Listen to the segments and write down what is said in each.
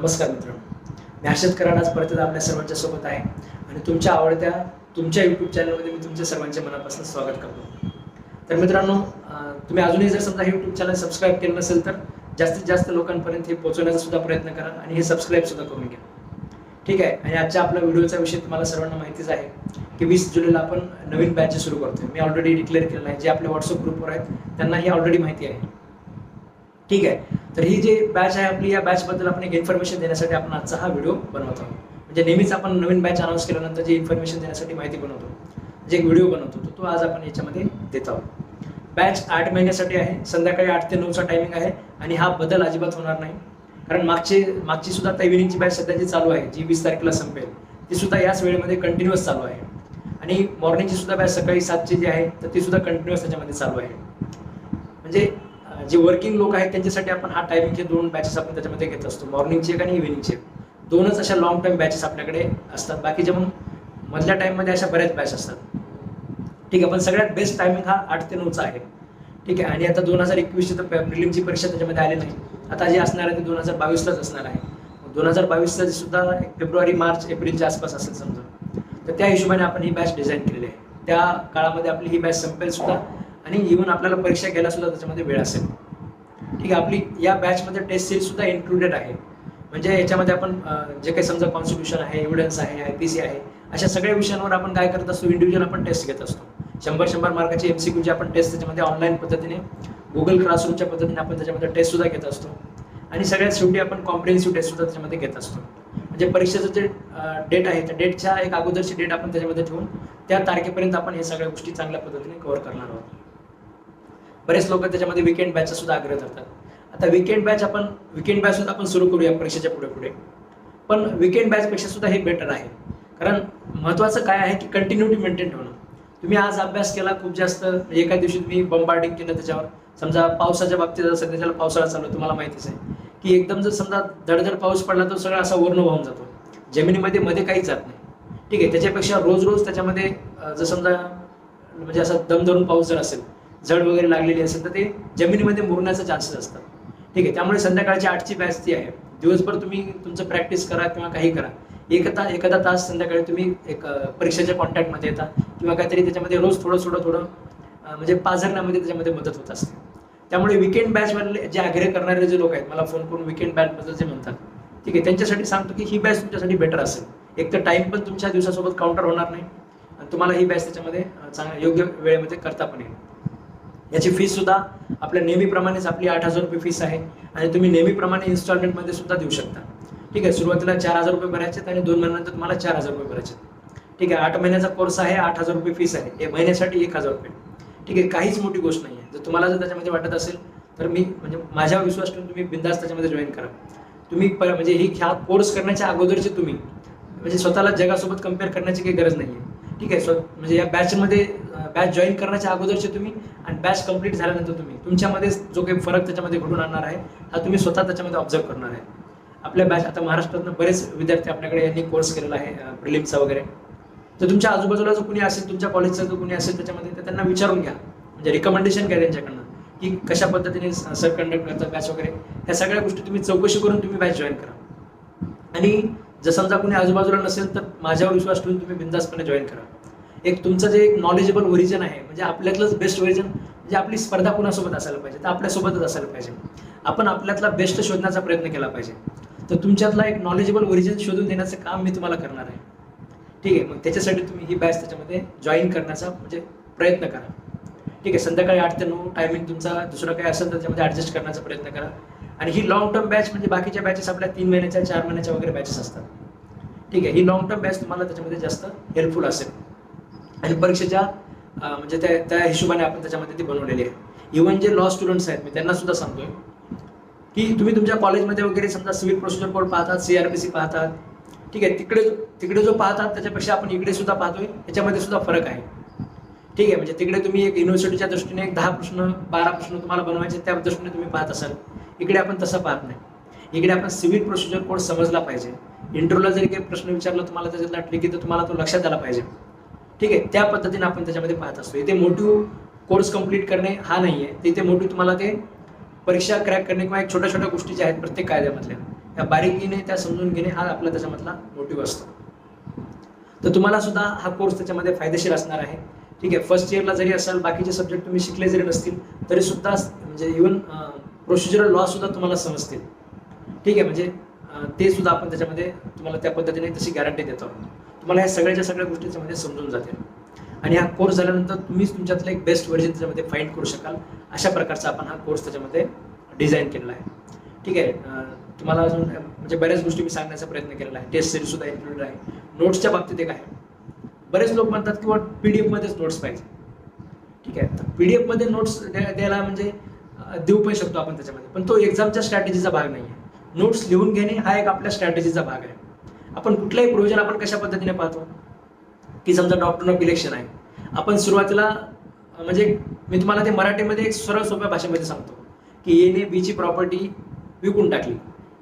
नमस्कार मित्रांनो, मी हर्षद कराड आज परत आपल्या सर्वांच्या सोबत आहे आणि तुमच्या आवडत्या तुमच्या यूट्यूब चॅनलमध्ये मी तुमच्या सर्वांचे मनापासून स्वागत करतो. तर मित्रांनो, तुम्ही अजूनही जर समजा हे यूट्यूब चॅनल सबस्क्राईब केलं नसेल तर जास्तीत जास्त लोकांपर्यंत हे पोहोचवण्याचा सुद्धा प्रयत्न करा आणि हे सबस्क्राईब सुद्धा करून घ्या. ठीक आहे. आणि आजच्या आपल्या व्हिडिओचा विषय तुम्हाला सर्वांना माहितीच आहे की 20 जुलैला आपण नवीन बॅच सुरू करतोय. मी ऑलरेडी डिक्लेअर केलेलं आहे. जे आपल्या व्हॉट्सअप ग्रुपवर आहेत त्यांना ही ऑलरेडी माहिती आहे. ठीक आहे. तर ही जी बॅच आहे आपली, या बॅचबद्दल आपण एक इन्फॉर्मेशन देण्यासाठी आपण आजचा हा व्हिडिओ बनवतो. म्हणजे नेहमीच आपण नवीन बॅच अनाऊन्स केल्यानंतर जी इन्फॉर्मेशन देण्यासाठी माहिती बनवतो, जे एक व्हिडिओ बनवतो, तो आज आपण याच्यामध्ये देत आहोत. बॅच 8 महिन्यासाठी आहे. संध्याकाळी 8 ते 9चा टायमिंग आहे आणि हा बदल अजिबात होणार नाही. कारण मागची सुद्धा इव्हिनिंगची बॅच सध्या जी चालू आहे, जी 20 तारखेला संपेल, ती सुद्धा याच वेळेमध्ये कंटिन्युअस चालू आहे. आणि मॉर्निंगची सुद्धा बॅच सकाळी 7ची जी आहे तर ती सुद्धा कंटिन्युअस त्याच्यामध्ये चालू आहे. म्हणजे जे वर्किंग लोक आहेत त्यांच्यासाठी आपण हा टायमिंगचे 2 बॅचेस आपण त्याच्यामध्ये घेत असतो. मॉर्निंगचे आणि इव्हिनिंगचे 2च अशा लॉंग टर्म बॅचेस आपल्याकडे असतात. बाकीचे मग मधल्या टाइममध्ये अशा बऱ्याच बॅच असतात. ठीक आहे. पण सगळ्यात बेस्ट टायमिंग हा 8 ते 9चा आहे. ठीक आहे. आणि आता 2021ची तर प्रिलिमची परीक्षा त्याच्यामध्ये आली नाही. आता जे असणार आहे ते 2022लाच असणार आहे. 2022ला सुद्धा फेब्रुवारी, मार्च, एप्रिलच्या आसपास असेल समजा. तर त्या हिशोबाने आपण ही बॅच डिझाईन केलेली आहे. त्या काळामध्ये आपली ही बॅच संपेल सुद्धा आणि इव्हन आपल्याला परीक्षा घ्यायला सुद्धा त्याच्यामध्ये वेळ असेल. ठीक आहे. आपली या बॅचमध्ये टेस्ट सिरीज सुद्धा इन्क्लुडेड आहे. म्हणजे याच्यामध्ये आपण जे काही समजा कॉन्स्टिट्यूशन आहे, एव्हिडन्स आहे, IPC आहे, अशा सगळ्या विषयांवर आपण काय करत असतो, इंडिव्हिज्युअल आपण टेस्ट घेत असतो. 100 मार्काची MCQची आपण टेस्ट त्याच्यामध्ये ऑनलाईन पद्धतीने गुगल क्लासरूमच्या पद्धतीने आपण त्याच्यामध्ये टेस्ट सुद्धा घेत असतो. आणि सगळ्यात शेवटी आपण कॉम्प्रिहेन्सिव्ह टेस्ट सुद्धा त्याच्यामध्ये घेत असतो. म्हणजे परीक्षेचं जे डेट आहे त्या डेटच्या एक अगोदरची डेट आपण त्याच्यामध्ये ठेवून त्या तारखेपर्यंत आपण हे सगळ्या गोष्टी चांगल्या पद्धतीने कव्हर करणार आहोत. बरेच लोक त्याच्यामध्ये वीकेंड बॅचचा सुद्धा आग्रह करतात. आता वीकेंड बॅच सुद्धा आपण सुरू करूया परीक्षेच्या पुढे. पण वीकेंड बॅचपेक्षा सुद्धा हे बेटर आहे. कारण महत्त्वाचं काय आहे की कंटिन्युटी मेंटेन ठेवणं. तुम्ही आज अभ्यास केला खूप जास्त, म्हणजे एका दिवशी तुम्ही बंबार्डिंग केलं त्याच्यावर, समजा पावसाच्या बाबतीत असं त्याच्याला पावसाळा चालू आहे, तुम्हाला माहितीच आहे की एकदम जर समजा धडधड पाऊस पडला तर सगळा असा वर्ण वाहून जातो, जमिनीमध्ये काहीच जात नाही. ठीक आहे. त्याच्यापेक्षा रोज त्याच्यामध्ये जर समजा म्हणजे असा दम धरून पाऊस जर असेल, जड वगैरे लागलेली असेल तर ते जमिनीमध्ये मुरण्याचे चान्सेस असतात. ठीक आहे. त्यामुळे संध्याकाळची 8ची बॅच ती आहे. दिवसभर तुम्ही तुमचं प्रॅक्टिस करा किंवा काही करा, एखादा तास संध्याकाळी तुम्ही एक परीक्षेच्या कॉन्टॅक्टमध्ये येता किंवा काहीतरी त्याच्यामध्ये रोज थोडं म्हणजे पाझरण्यामध्ये त्याच्यामध्ये मदत होत असते. त्यामुळे वीकेंड बॅचमधले जे आग्रह करणारे जे लोक आहेत, मला फोन करून वीकेंड बॅचबद्दल जे म्हणतात, ठीक आहे, त्यांच्यासाठी सांगतो की ही बॅच तुमच्यासाठी बेटर असेल. एक तर टाइम पण तुमच्या दिवसासोबत काउंटर होणार नाही आणि तुम्हाला ही बॅच त्याच्यामध्ये चांगल्या योग्य वेळेमध्ये करता पण येईल. याची फीस सुद्धा आपल्या नेहमीप्रमाणेच आपली 8,000 रुपये फीस आहे आणि तुम्ही नेहमीप्रमाणे इन्स्टॉलमेंटमध्ये सुद्धा देऊ शकता. ठीक आहे. सुरुवातीला 4,000 रुपये भरायचे आणि 2 महिन्यानंतर तुम्हाला 4,000 रुपये भरायचे. ठीक आहे. 8 महिन्याचा कोर्स आहे, 8,000 रुपये फीस आहे, महिन्यासाठी 1,000 रुपये. ठीक आहे. काहीच मोठी गोष्ट नाही आहे. तुम्हाला जर त्याच्यामध्ये वाटत असेल तर मी म्हणजे माझ्यावर विश्वास ठेवून तुम्ही बिंदास त्याच्यामध्ये जॉईन करा. तुम्ही म्हणजे ह्या कोर्स करण्याच्या अगोदरचे तुम्ही म्हणजे स्वतःला जगासोबत कम्पेअर करण्याची काही गरज नाही आहे. ठीक आहे. म्हणजे या बॅचमध्ये बॅच जॉईन करण्याच्या अगोदरचे तुम्ही आणि बॅच कंप्लीट झाल्यानंतर तुम्ही तुमच्यामध्ये जो काही फरक त्याच्यामध्ये घडून आणणार आहे हा तुम्ही स्वतः त्याच्यामध्ये ऑब्झर्व करणार आहे. आपल्या बॅच आता महाराष्ट्रातून बरेच विद्यार्थी आपल्याकडे यांनी कोर्स केलेला आहे प्रिलिमचा वगैरे. तर तुमच्या आजूबाजूला जो कुणी असेल, तुमच्या कॉलेजचा जो कुणी असेल त्याच्यामध्ये, तर त्यांना विचारून घ्या, म्हणजे रिकमेंडेशन घ्या त्यांच्याकडनं की कशा पद्धतीने सर कंडक्ट करतात बॅच वगैरे. ह्या सगळ्या गोष्टी तुम्ही चौकशी करून तुम्ही बॅच जॉईन करा. आणि जर समजा कुणी आजूबाजूला नसेल तर माझ्यावर विश्वास ठेवून तुम्ही बिंदासपणे जॉईन करा. एक तुमचं जे एक नॉलेजेबल ओरिजिन आहे, म्हणजे आपल्यातलंच बेस्ट ओरिजिन, म्हणजे आपली स्पर्धा कुणासोबत असायला पाहिजे तर आपल्यासोबतच असायला पाहिजे. आपण आपल्यातला बेस्ट शोधण्याचा प्रयत्न केला पाहिजे. तर तुमच्यातला एक नॉलेजेबल ओरिजिन शोधून देण्याचं काम मी तुम्हाला करणार आहे. ठीक आहे. मग त्याच्यासाठी तुम्ही ही बॅच त्याच्यामध्ये जॉईन करण्याचा म्हणजे प्रयत्न करा. ठीक आहे. संध्याकाळी 8 ते 9 टायमिंग तुमचा, दुसरं काही असेल तर त्याच्यामध्ये ॲडजस्ट करण्याचा प्रयत्न करा. आणि ही लॉंग टर्म बॅच म्हणजे बाकीच्या बॅचेस आपल्या 3 महिन्याच्या 4 महिन्याच्या वगैरे बॅचेस असतात. ठीक आहे. ही लॉंग टर्म बॅच तुम्हाला त्याच्यामध्ये जास्त हेल्पफुल असेल आणि परीक्षेच्या म्हणजे त्या हिशोबाने आपण त्याच्यामध्ये ती बनवलेली आहे. इव्हन जे लॉ स्टुडंट्स आहेत मी त्यांना सुद्धा सांगतोय की तुम्ही तुमच्या कॉलेजमध्ये वगैरे समजा सिव्हिल प्रोसिजर कोड पाहतात, CRPC पाहतात. ठीक आहे. तिकडे जो पाहतात त्याच्यापेक्षा आपण इकडे सुद्धा पाहतोय, याच्यामध्ये सुद्धा फरक आहे. ठीक आहे. म्हणजे तिकडे तुम्ही एक युनिव्हर्सिटीच्या दृष्टीने एक 10 प्रश्न 12 प्रश्न तुम्हाला बनवायचे, त्या दृष्टीने तुम्ही पाहत असाल. इकडे आपण तसं पाहत नाही. इकडे आपण सिव्हिल प्रोसिजर कोड समजला पाहिजे. इंटरव्ह्यूला जरी काही प्रश्न विचारला तुम्हाला त्याच्यातला ट्रिक तर तुम्हाला तो लक्षात आला पाहिजे. ठीक आहे. त्या पद्धतीने आपण त्याच्यामध्ये पाहत असतो. इथे मोटिव्ह कोर्स कंप्लीट करणे हा नाही आहे, तिथे मोटिव्ह तुम्हाला ते परीक्षा क्रॅक करणे किंवा एक छोट्या गोष्टी ज्या आहेत प्रत्येक कायद्यामधल्या या बारीकीने त्या समजून घेणे हा आपला त्याच्यामधला मोटिव्ह असतो. तर तुम्हाला सुद्धा हा कोर्स त्याच्यामध्ये फायदेशीर असणार आहे. ठीक आहे, फर्स्ट इयरला जरी असाल, बाकीचे सब्जेक्ट तुम्ही शिकले जरी नसतील तरी सुद्धा म्हणजे इव्हन प्रोसिजरल लॉ सुद्धा तुम्हाला समजतील. ठीक आहे, म्हणजे ते सुद्धा आपण त्याच्यामध्ये तुम्हाला त्या पद्धतीने तशी गॅरंटी देतो. तुम्हाला ह्या सगळ्याच्या सगळ्या गोष्टी त्याच्यामध्ये समजून जातील आणि हा कोर्स झाल्यानंतर तुम्हीच तुमच्यातलं एक बेस्ट व्हर्जन त्याच्यामध्ये फाइंड करू शकाल. अशा प्रकारचा आपण हा कोर्स त्याच्यामध्ये डिझाईन केलेला आहे. ठीक आहे, तुम्हाला अजून म्हणजे बऱ्याच गोष्टी मी सांगण्याचा प्रयत्न केलेला आहे. टेस्ट सिरीज सुद्धा इन्क्लूडेड आहे. नोट्सच्या बाबतीत एक आहे, बरेच लोक म्हणतात की PDF मध्येच नोट्स पाहिजे. ठीक आहे, तर PDF मध्ये नोट्स द्यायला म्हणजे देऊ पण शकतो आपण त्याच्यामध्ये, पण तो एक्झामच्या स्ट्रॅटेजीचा भाग नाही आहे. नोट्स लिहून घेणे हा एक आपल्या स्ट्रॅटेजीचा भाग आहे. आपण कुठलंही प्रोव्हिजन आपण कशा पद्धतीने पाहतो की समजा डॉक्टर ऑफ इलेक्शन आहे, आपण सुरुवातीला म्हणजे मी तुम्हाला ते मराठीमध्ये एक सरळ सोप्या भाषेमध्ये सांगतो की एने बीची प्रॉपर्टी विकून टाकली,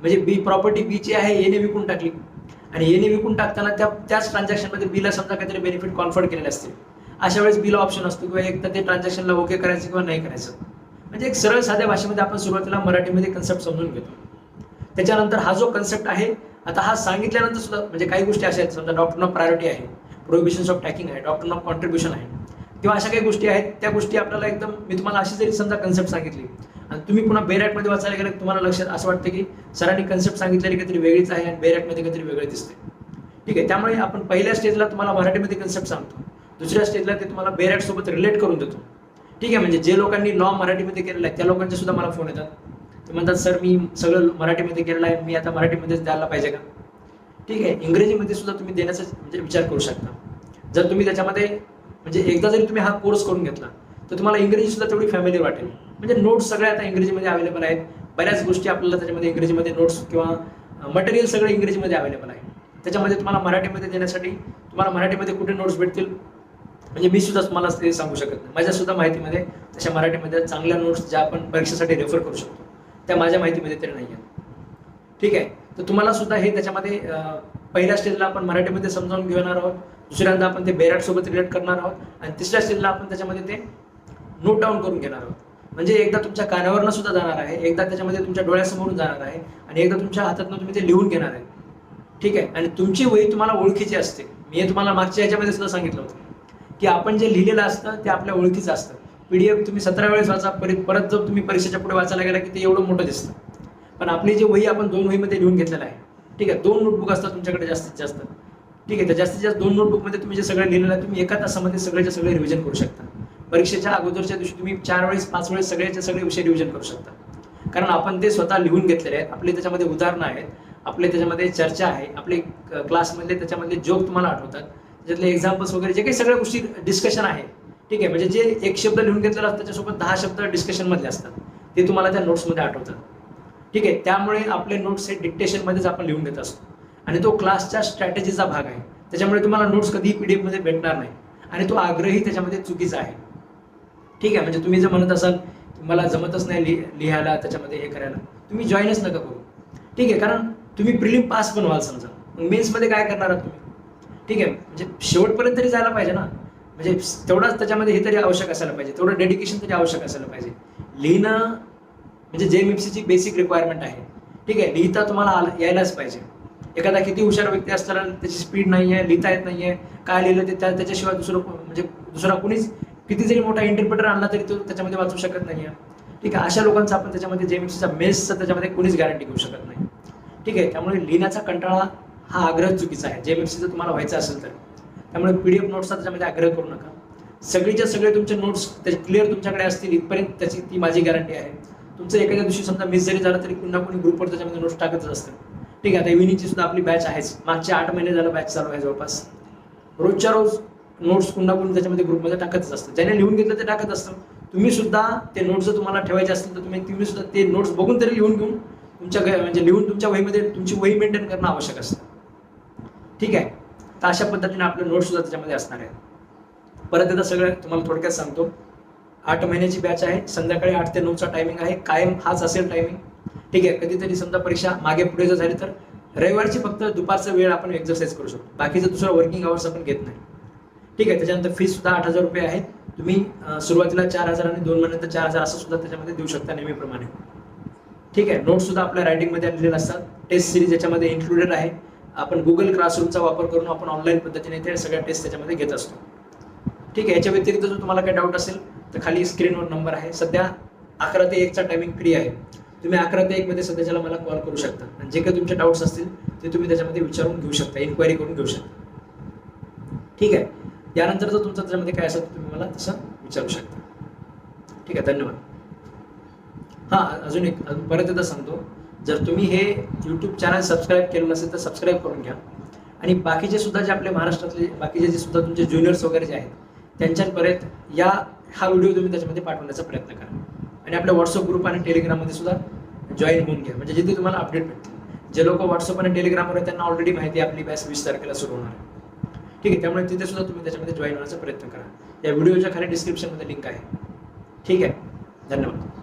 म्हणजे बी प्रॉपर्टी बीची आहे, एने विकून टाकली आणि एने विकून टाकताना त्याच ट्रान्झॅक्शनमध्ये बीला समजा काहीतरी बेनिफिट कॉन्फर्ड केलेले असतील, अशा वेळेस बीला ऑप्शन असतो किंवा एक तर ते ट्रान्झॅक्शनला ओके करायचं किंवा नाही करायचं. म्हणजे एक सरळ साध्या भाषेमध्ये आपण सुरुवातीला मराठीमध्ये कन्सेप्ट समजून घेतो. त्याच्यानंतर हा जो कन्सेप्ट आहे, आता हा सांगितल्यानंतर सुद्धा म्हणजे काही गोष्टी अशा आहेत, समजा डॉक्टर ऑफ प्रायोरिटी आहे, प्रोहिबिशन्स ऑफ टॅकिंग आहे, डॉक्टर ऑफ कॉन्ट्रीब्युशन आहे किंवा अशा काही गोष्टी आहेत, त्या गोष्टी आपल्याला एकदम मी तुम्हाला अशी जरी समजा कन्सेप्ट सांगितली आणि तुम्ही पुन्हा बेरॅटमध्ये वाचायला गेलं, तुम्हाला लक्षात असं वाटतं की सरांनी कन्सेप्ट सांगितलेली काहीतरी वेगळीच आहे आणि बेरॅटमध्ये काहीतरी वेगळे दिसते. ठीक आहे, त्यामुळे आपण पहिल्या स्टेजला तुम्हाला मराठीमध्ये कन्सेप्ट सांगतो, दुसऱ्या स्टेजला ते तुम्हाला बेरॅट सोबत रिलेट करून देतो. ठीक आहे, म्हणजे जे लोकांनी लॉ मराठीमध्ये केलेला आहे त्या लोकांचे सुद्धा मला फोन येतात, ते म्हणतात सर मी सगळं मराठीमध्ये केलेलं आहे, मी आता मराठीमध्येच द्यायला पाहिजे का? ठीक आहे, इंग्रजीमध्ये सुद्धा तुम्ही देण्याचा म्हणजे विचार करू शकता. जर तुम्ही त्याच्यामध्ये म्हणजे एकदा जरी तुम्ही हा कोर्स करून घेतला तर तुम्हाला इंग्रजी सुद्धा तेवढी फॅमिली वाटेल. म्हणजे नोट्स सगळे आता इंग्रजीमध्ये अवेलेबल आहेत, बऱ्याच गोष्टी आपल्याला त्याच्यामध्ये इंग्रजीमध्ये नोट्स किंवा मटेरियल सगळं इंग्रजीमध्ये अवेलेबल आहे. त्याच्यामध्ये तुम्हाला मराठीमध्ये देण्यासाठी तुम्हाला मराठीमध्ये कुठे नोट्स भेटतील म्हणजे मी सुद्धा तुम्हाला ते सांगू शकत नाही. माझ्या सुद्धा माहितीमध्ये तशा मराठीमध्ये चांगल्या नोट्स ज्या आपण परीक्षेसाठी रेफर करू शकतो त्या माझ्या माहितीमध्ये तरी नाही आहेत. ठीक आहे, तर तुम्हाला सुद्धा हे त्याच्यामध्ये पहिल्या स्टेजला आपण मराठीमध्ये समजावून घेणार आहोत, दुसऱ्यांदा आपण ते बेरॅट सोबत रिलेट करणार आहोत आणि तिसऱ्या स्टेजला आपण त्याच्यामध्ये ते नोट डाऊन करून घेणार आहोत. म्हणजे एकदा तुमच्या कानावरनं सुद्धा जाणार आहे, एकदा त्याच्यामध्ये तुमच्या डोळ्यासमोरून जाणार आहे आणि एकदा तुमच्या हातातून तुम्ही ते लिहून घेणार आहे. ठीक आहे, आणि तुमची वही तुम्हाला ओळखीची असते. मी हे तुम्हाला मागच्या याच्यामध्ये सुद्धा सांगितलं होतं की आपण जे लिहिलेलं असतं ते आपल्या ओळखीचं असतं. PDF तुम्ही 17 वेळेस वाचा, परत जर तुम्ही परीक्षेच्या पुढे वाचायला गेला की ते एवढं मोठं दिसतं. पण आपली जी वही आपण 2 वहीमध्ये लिहून घेतलेलं आहे. ठीक आहे, 2 नोटबुक असतात तुमच्याकडे जास्तीत जास्त. ठीक आहे, तर जास्तीत जास्त 2 नोटबुकमध्ये तुम्ही जे सगळं लिहिलेलं आहे तुम्ही एका तासामध्ये सगळ्याचे सगळे रिव्हिजन करू शकता. परीक्षेच्या अगोदरच्या दिवशी तुम्ही 4 वेळेस 5 वेळेस सगळ्याचे सगळे विषय रिव्हिजन करू शकता, कारण आपण ते स्वतः लिहून घेतलेले आहेत. आपले त्याच्यामध्ये उदाहरणं आहेत, आपले त्याच्यामध्ये चर्चा आहे, आपले क्लासमधले त्याच्यामध्ये जोक तुम्हाला आठवतात, त्याच्यातले एक्झाम्पल्स वगैरे जे काही सगळ्या गोष्टी डिस्कशन आहे. ठीक आहे, म्हणजे जे एक शब्द लिहून घेतलेला असतात त्याच्यासोबत 10 शब्द डिस्कशनमधले असतात, ते तुम्हाला त्या नोट्समध्ये आठवतात. ठीक आहे, त्यामुळे आपले नोट्स हे डिक्टेशनमध्येच आपण लिहून घेत असतो आणि तो क्लासच्या स्ट्रॅटेजीचा भाग आहे. त्याच्यामुळे तुम्हाला नोट्स कधीही PDF मध्ये भेटणार नाही आणि तो आग्रही त्याच्यामध्ये चुकीचा आहे. ठीक आहे, म्हणजे तुम्ही जर म्हणत असाल मला जमतच नाही लिहायला त्याच्यामध्ये हे करायला, तुम्ही जॉईनच नका करू. ठीक आहे, कारण तुम्ही प्रिलिम पास पण व्हाल समजा, मग मेन्समध्ये काय करणार आहात तुम्ही? ठीक आहे, म्हणजे शेवटपर्यंत तरी जायला पाहिजे ना, म्हणजे तेवढाच त्याच्यामध्ये हे तरी आवश्यक असायला पाहिजे, तेवढं डेडिकेशन तरी आवश्यक असायला पाहिजे. लिहिणं म्हणजे JMFCची बेसिक रिक्वायरमेंट आहे. ठीक आहे, लिहिता तुम्हाला यायलाच पाहिजे. एखादा किती हुशार व्यक्ती असताना त्याची स्पीड नाही आहे, लिहिता येत नाही आहे, काय लिहिलं ते त्याच्याशिवाय दुसरा कुणीच किती जरी मोठा इंटरप्रेटर आणला तरी तो त्याच्यामध्ये वाचू शकत नाही आहे. ठीक आहे, अशा लोकांचा आपण त्याच्यामध्ये JMFCचा मेन्सचा त्याच्यामध्ये कोणीच गॅरंटी घेऊ शकत नाही. ठीक आहे, त्यामुळे लिहिण्याचा कंटाळा हा आग्रह चुकीचा आहे. JMFC जर तुम्हाला व्हायचं असेल तर, त्यामुळे PDF नोट्सचा त्याच्यामध्ये आग्रह करू नका. सगळीच्या सगळे तुमचे नोट्स क्लिअर तुमच्याकडे असतील इथपर्यंत ती माझी गॅरंटी आहे. तुमचं एखाद्या दिवशी समजा मिस जरी झालं तरी पुन्हा कोणी ग्रुपवर त्याच्यामध्ये नोट्स टाकतच असतं. ठीक आहे, आता इव्हिनिंगची सुद्धा आपली बॅच आहेच, मागचे 8 महिने झालं बॅच चालू आहे जवळपास. रोजच्या रोज नोट्स पुन्हा कोणी त्याच्यामध्ये ग्रुपमध्ये टाकतच असतं, ज्याने लिहून घेतलं ते टाकत असतं. तुम्ही सुद्धा ते नोट्स जर तुम्हाला ठेवायचे असतील तर तुम्ही सुद्धा ते नोट्स बघून तरी लिहून घेऊन म्हणजे लिहून तुमच्या वहीमध्ये तुमची वही मेंटेन करणं आवश्यक असतं. ठीक आहे, तर अशा पद्धतीने आपले नोट्स सुद्धा त्याच्यामध्ये असणार आहेत. परत एकदा सगळं तुम्हाला थोडक्यात सांगतो. 8 महिन्याची बॅच आहे, संध्याकाळी 8 ते 9चा टायमिंग आहे, कायम हाच असेल टायमिंग. ठीक आहे, कधीतरी समजा परीक्षा मागे पुढे जर झाली तर रविवारची फक्त दुपारचा वेळ आपण एक्झरसाइज करू शकतो, बाकीचं दुसरं वर्किंग आवर्स आपण घेत नाही. ठीक आहे, त्याच्यानंतर फीस सुद्धा 8,000 रुपये आहे. तुम्ही सुरुवातीला 4,000 आणि 2 महिन्यानंतर 4,000 असं सुद्धा त्याच्यामध्ये देऊ शकता नेहमीप्रमाणे. ठीक आहे, नोट्स सुद्धा आपल्या रायटिंगमध्ये लिहिलेले असतात. टेस्ट सिरीज याच्यामध्ये इन्क्लुडेड आहे. आपण गुगल क्लासरूमचा वापर करून आपण ऑनलाईन पद्धतीने ते सगळ्या टेस्ट त्याच्यामध्ये घेत असतो. ठीक आहे. याच्या व्यतिरिक्त जर तुम्हाला काही डाऊट असेल तर खाली स्क्रीनवर नंबर आहे. सध्या 11 ते 1चा टायमिंग फ्री आहे. तुम्ही 11 ते 1 मध्ये सध्याच्याला मला कॉल करू शकता आणि जे काही तुमचे डाऊट्स असतील ते तुम्ही त्याच्यामध्ये विचारून घेऊ शकता, इन्क्वायरी करून घेऊ शकता. ठीक आहे. यानंतर जर तुमचं त्याच्यामध्ये काय असेल तर तुम्ही मला तसं विचारू शकता. ठीक आहे. धन्यवाद. अजून परत एकदा सांगतो, जर तुम्ही हे यूट्यूब चॅनल सबस्क्राईब केलेलं असेल तर सबस्क्राईब करून घ्या आणि बाकीचे सुद्धा जे आपले महाराष्ट्रातले बाकीचे जे सुद्धा तुमचे ज्युनियर्स वगैरे जे आहेत त्यांच्यापर्यंत हा व्हिडिओ तुम्ही त्याच्यामध्ये पाठवण्याचा प्रयत्न करा आणि आपल्या व्हॉट्सअप ग्रुप आणि टेलिग्राममध्ये सुद्धा जॉईन होऊन घ्या, म्हणजे जिथे तुम्हाला अपडेट भेटतील. जे लोक व्हॉट्सअप आणि टेलिग्रामवर आहेत त्यांना ऑलरेडी माहिती आहे आपली बॅच 20 तारखेला सुरू होणार आहे. ठीक आहे. त्यामुळे तिथे सुद्धा तुम्ही त्याच्यामध्ये जॉईन होण्याचा प्रयत्न करा. या व्हिडिओच्या खाली डिस्क्रिप्शनमध्ये लिंक आहे. ठीक आहे. धन्यवाद.